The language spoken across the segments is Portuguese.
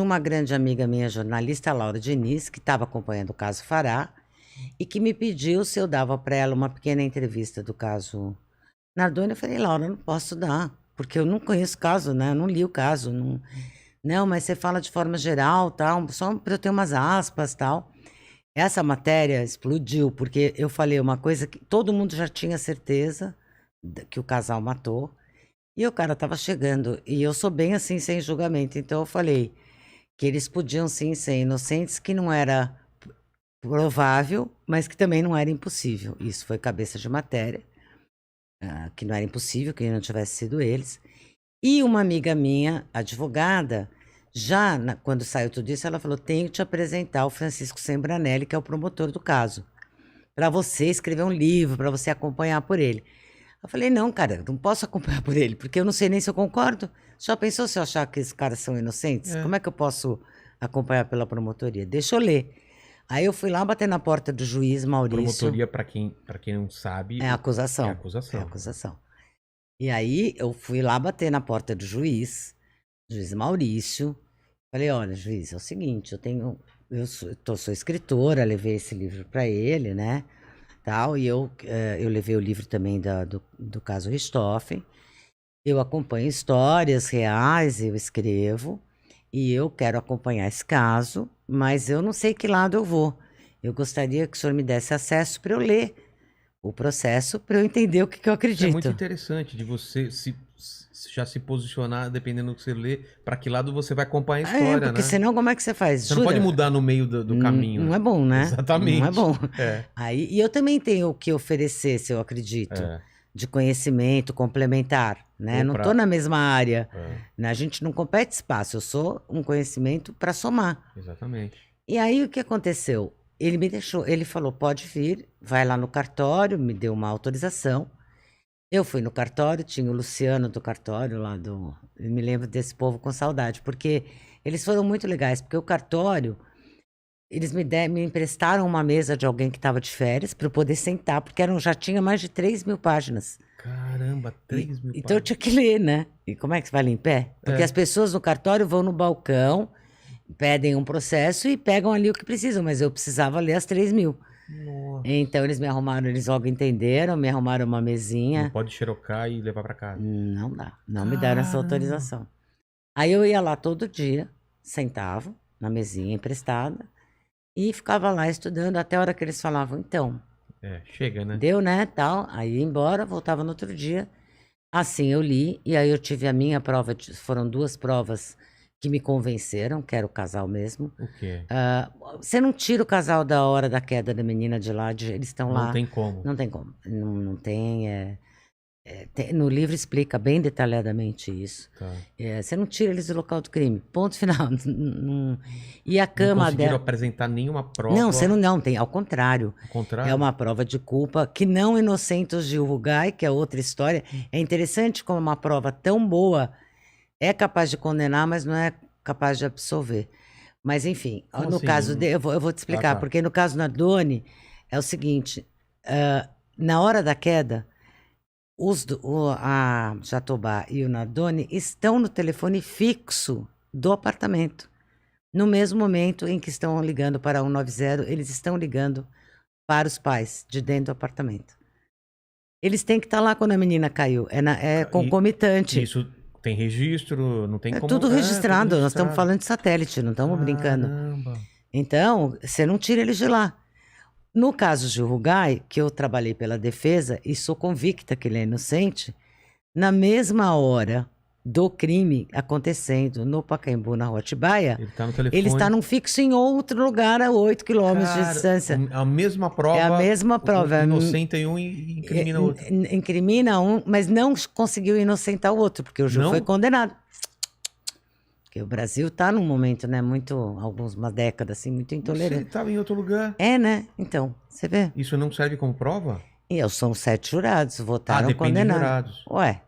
uma grande amiga minha, jornalista, Laura Diniz, que estava acompanhando o caso Fará, e que me pediu se eu dava para ela uma pequena entrevista do caso Nardoni. Eu falei, Laura, eu não posso dar, porque eu não conheço o caso, né? Eu não li o caso. Não, não, mas você fala de forma geral, tal, só para eu ter umas aspas, tal. Essa matéria explodiu, porque eu falei uma coisa que todo mundo já tinha certeza que o casal matou. E o cara estava chegando. E eu sou bem assim, sem julgamento. Então eu falei que eles podiam sim ser inocentes, que não era provável, mas que também não era impossível. Isso foi cabeça de matéria, que não era impossível que não tivesse sido eles. E uma amiga minha, advogada, quando saiu tudo isso, ela falou: tenho que te apresentar o Francisco Sembranelli, que é o promotor do caso, para você escrever um livro, para você acompanhar por ele. Eu falei: não, cara, não posso acompanhar por ele, porque eu não sei nem se eu concordo. Já pensou se eu achar que esses caras são inocentes? Como é que eu posso acompanhar pela promotoria? Deixa eu ler. Aí eu fui lá bater na porta do juiz Maurício. Promotoria, para quem não sabe, É acusação. é acusação. É acusação. E aí eu fui lá bater na porta do juiz Maurício. Falei: olha, juiz, é o seguinte, sou escritora, levei esse livro para ele, né? Tal, e eu levei o livro também do caso Richthofen. Eu acompanho histórias reais, eu escrevo, e eu quero acompanhar esse caso, mas eu não sei que lado eu vou. Eu gostaria que o senhor me desse acesso para eu ler o processo, para eu entender o que eu Isso acredito. é muito interessante de você já se posicionar, dependendo do que você lê, para que lado você vai acompanhar a história, porque né? senão como é que você faz? Você não pode mudar no meio do caminho. Não é bom, né? Exatamente. Não é bom. É. Aí, e eu também tenho o que oferecer, se eu acredito, É. de conhecimento complementar, né? Ou Não pra- estou na mesma área, É, né? A gente não compete espaço, eu sou um conhecimento para somar. exatamente. E aí o que aconteceu? Ele me deixou, ele falou: pode vir, vai lá no cartório, me deu uma autorização. Eu fui no cartório, tinha o Luciano do cartório lá do. Eu me lembro desse povo com saudade, porque eles foram muito legais, porque o cartório, eles me emprestaram uma mesa de alguém que estava de férias para eu poder sentar, porque já tinha mais de 3.000 páginas. Caramba, 3 mil Então eu páginas. tinha que ler, né? E como é que você vai ler em pé? Porque É. as pessoas no cartório vão no balcão, pedem um processo e pegam ali o que precisam, mas eu precisava ler as 3.000. Nossa. Então eles me arrumaram, eles logo entenderam, me arrumaram uma Não mesinha. pode xerocar e levar para casa. Não dá, não me deram essa Caramba. autorização. Aí eu ia lá todo dia, sentava na mesinha emprestada e ficava lá estudando até a hora que eles falavam: então, É, chega, né? deu, né, tal. Aí ia embora, voltava no outro dia. Assim eu li, e aí eu tive a minha prova, foram 2 provas que me convenceram, que era o casal mesmo. O quê? Você não tira o casal da hora da queda da menina de lá, eles estão lá. Não tem como. Não tem como. Não tem, no livro explica bem detalhadamente isso. Tá. Você não tira eles do local do crime. Ponto final. E a Não cama conseguiram dela. apresentar nenhuma prova. Não, você não tem. Ao contrário. Ao contrário. É uma prova de culpa que não inocenta o Gil Rugai, que é outra história. É interessante como uma prova tão boa é capaz de condenar, mas não é capaz de absolver. Mas, enfim, Como no assim? caso dele, eu vou te explicar, tá. porque no caso do Nardoni é o seguinte: na hora da queda, a Jatobá e o Nardoni estão no telefone fixo do apartamento. No mesmo momento em que estão ligando para 190, eles estão ligando para os pais de dentro do apartamento. Eles têm que estar lá quando a menina caiu. É concomitante. Isso tem registro, não tem É como... tudo registrado. tudo Nós estamos falando de satélite, não estamos brincando. Caramba. Então, você não tira eles de lá. No caso de Rugai, que eu trabalhei pela defesa e sou convicta que ele é inocente, na mesma hora do crime acontecendo no Pacaembu, na Rua Atibaia, Ele tá no telefone. ele está num fixo em outro lugar a 8 quilômetros de distância. A mesma prova. É a mesma prova. Inocenta em um e incrimina outro. Incrimina um, mas não conseguiu inocentar o outro, porque o Gil Não? foi condenado. Porque o Brasil está num momento, né, uma década assim, muito Mas intolerante. ele estava em outro lugar. É, né? Então, você vê. Isso não serve como prova? E são 7 jurados, votaram depende dos condenados. jurados. Ué.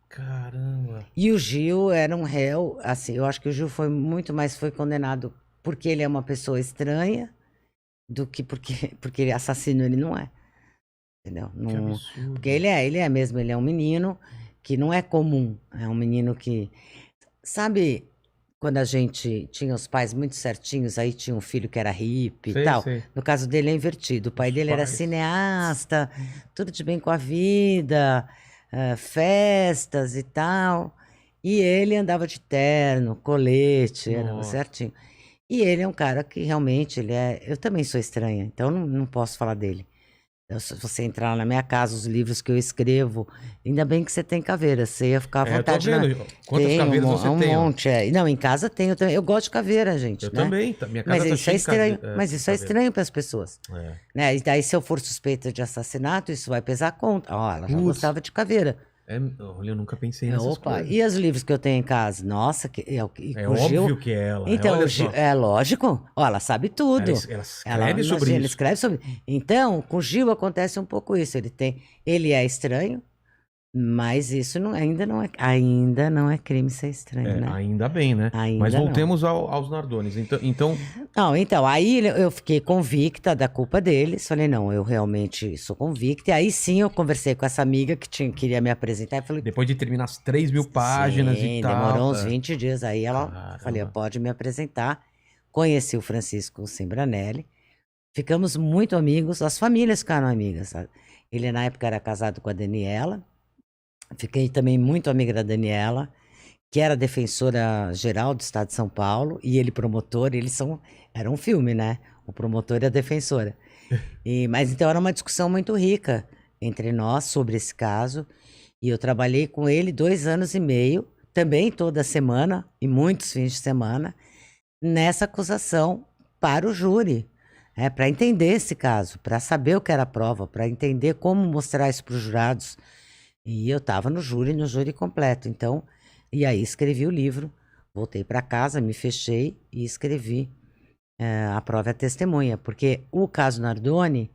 Caramba. E o Gil era um réu, assim, eu acho que o Gil foi condenado porque ele é uma pessoa estranha do que porque ele assassino ele não é. Entendeu? Que absurdo. Porque ele é mesmo, ele é um menino que não é comum, é um menino que, sabe, quando a gente tinha os pais muito certinhos, aí tinha um filho que era hippie e Sei, tal. sei. No caso dele é invertido. O pai Os dele era pais. cineasta, tudo de bem com a vida, festas e tal. E ele andava de terno, colete, era Nossa. certinho. E ele é um cara que realmente, ele é... Eu também sou estranha, então não posso falar dele. Se você entrar na minha casa, os livros que eu escrevo, ainda bem que você tem caveira, você ia ficar à É, eu tô vontade na... vendo. Quantas Tem caveiras você um tem, ó? monte, é. Não, em casa tenho também. Eu gosto de caveira, gente, Eu né? também. Minha Mas casa tá isso é cheia de estranho. caveira. Mas isso é estranho para as pessoas, É. né? E daí, se eu for suspeita de assassinato, isso vai pesar contra. Ó, ela já Putz. gostava de caveira. Olha, eu nunca pensei nessas Opa, coisas. e os livros que eu tenho em casa? Nossa, É com o Gil... óbvio que é ela. Então, olha o Gil, só. é lógico. Ó, ela sabe tudo. Ela escreve sobre imagina, ele isso. escreve sobre. Então, com o Gil acontece um pouco isso. Ele é estranho, mas isso ainda não é crime ser estranho, né? Ainda bem, né? Ainda Mas não. voltemos aos Nardones. Então, Não, então, aí eu fiquei convicta da culpa deles. Falei, não, eu realmente sou convicta. E aí sim eu conversei com essa amiga que queria me apresentar. E falei, depois de terminar as 3.000 páginas sim, e tal. demorou uns 20 dias. Aí ela, Caramba. falei, pode me apresentar. Conheci o Francisco Sembranelli. Ficamos muito amigos, as famílias ficaram amigas, sabe? Ele na época era casado com a Daniela. Fiquei também muito amiga da Daniela, que era defensora geral do Estado de São Paulo, e ele promotor, era um filme, né? O promotor e a defensora. Mas então era uma discussão muito rica entre nós sobre esse caso, e eu trabalhei com ele 2 anos e meio, também toda semana, e muitos fins de semana, nessa acusação para o júri, para entender esse caso, para saber o que era a prova, para entender como mostrar isso para os jurados. E eu estava no júri completo. Então, e aí escrevi o livro, voltei para casa, me fechei e escrevi A Prova e a Testemunha, porque o caso Nardoni,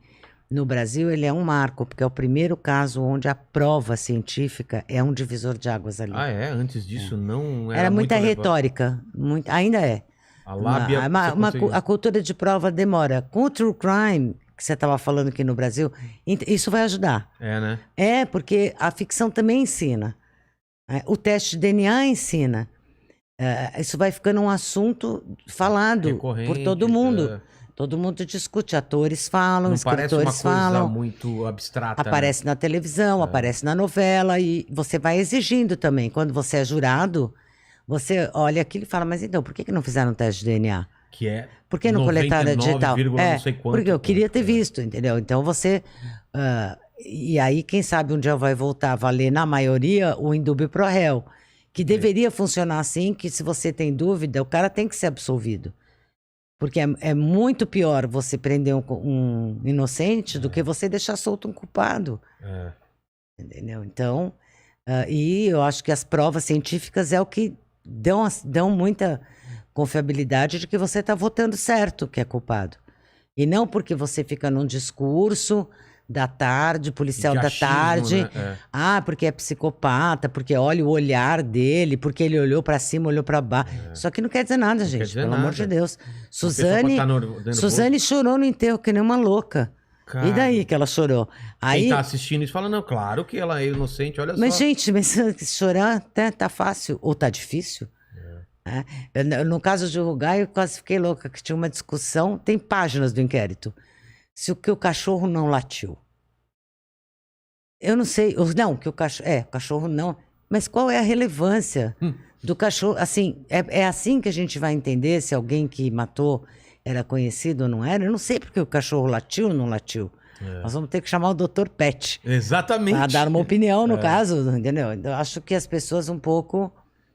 no Brasil, ele é um marco, porque é o primeiro caso onde a prova científica é um divisor de águas ali. Ah, é? Antes disso não Era muito muita levado. retórica, ainda é. A lábia você conseguiu. A cultura de prova demora. Com o true crime, que você estava falando aqui no Brasil, isso vai ajudar. É, né? É, porque a ficção também ensina. O teste de DNA ensina. Isso vai ficando um assunto falado Recorrente, por todo mundo. Todo mundo discute, atores falam, Não parece uma escritores coisa falam. muito abstrata, Aparece na televisão, aparece na novela e você vai exigindo também. Quando você é jurado, você olha aquilo e fala, mas então, por que não fizeram teste de DNA? Que é Por que não coletaram a digital? 99, não sei quanto. Porque eu queria ter visto, entendeu? Então você... e aí, quem sabe um dia vai voltar a valer, na maioria, o indúbio pro réu. Que deveria funcionar assim, que se você tem dúvida, o cara tem que ser absolvido. Porque é muito pior você prender um inocente do que você deixar solto um culpado. Entendeu? Então, e eu acho que as provas científicas é o que dão muita confiabilidade de que você está votando certo que é culpado. E não porque você fica num discurso da tarde, policial De da achismo, tarde. né? Porque é psicopata, porque olha o olhar dele, porque ele olhou pra cima, olhou pra baixo. Isso aqui não quer dizer nada, gente, dizer pelo amor nada. de Deus. pessoa pode tá nervoso. Suzane chorou no enterro que nem uma louca. Cara, E daí que ela chorou? Quem tá assistindo isso fala, não, claro que ela é inocente, olha Mas, só. gente, chorar até tá fácil ou tá difícil. No caso de Rugai, eu quase fiquei louca, que tinha uma discussão, tem páginas do inquérito. Se o cachorro não latiu. Eu não sei, não, que o cachorro não. Mas qual é a relevância do cachorro? Assim, é assim que a gente vai entender se alguém que matou era conhecido ou não era? Eu não sei porque o cachorro latiu ou não latiu. Nós vamos ter que chamar o Dr. Pet. Exatamente. Para dar uma opinião no caso, entendeu? Então, eu acho que as pessoas um pouco...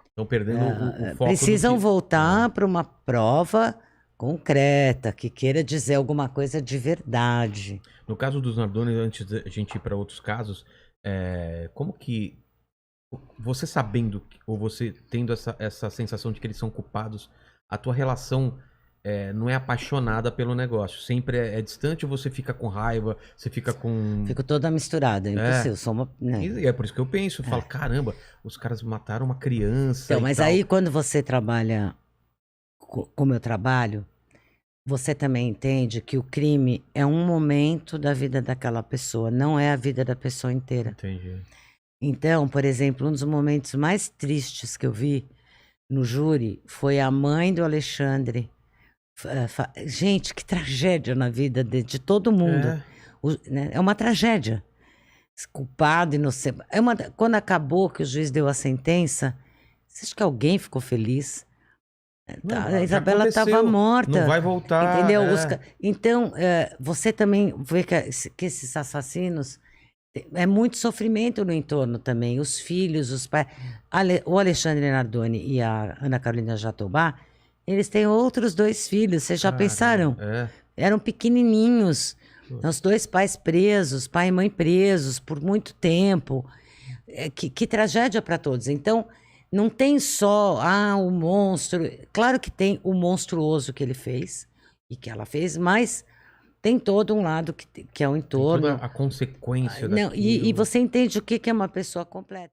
Estão perdendo o foco. Precisam voltar para uma prova concreta, que queira dizer alguma coisa de verdade. No caso dos Nardoni, antes de a gente ir para outros casos, como que você sabendo, ou você tendo essa sensação de que eles são culpados, a tua relação não é apaixonada pelo negócio? Sempre é distante ou você fica com raiva, você fica com... Fico toda misturada, impossível. Sou uma, né? E é por isso que eu penso, falo, caramba, os caras mataram uma criança. Então, mas aí quando você trabalha como eu trabalho, você também entende que o crime é um momento da vida daquela pessoa, não é a vida da pessoa inteira. Entendi. Então, por exemplo, um dos momentos mais tristes que eu vi no júri foi a mãe do Alexandre. Gente, que tragédia na vida de todo mundo. É. Né? É uma tragédia. Culpado, inocente. Quando acabou que o juiz deu a sentença, você acha que alguém ficou feliz? Não, A já Isabela estava aconteceu. morta. Não vai voltar. Entendeu? É. Então, você também vê que esses assassinos. É muito sofrimento no entorno também. Os filhos, os pais. O Alexandre Nardoni e a Ana Carolina Jatobá, eles têm outros 2 filhos. Vocês já Caramba, pensaram? é. Eram pequenininhos. Os 2 pais presos, pai e mãe presos por muito tempo. Que tragédia para todos. Então, não tem só o monstro. Claro que tem o monstruoso que ele fez e que ela fez, mas tem todo um lado que é o Tem entorno. toda a consequência Não, e daquilo. você entende o que é uma pessoa completa.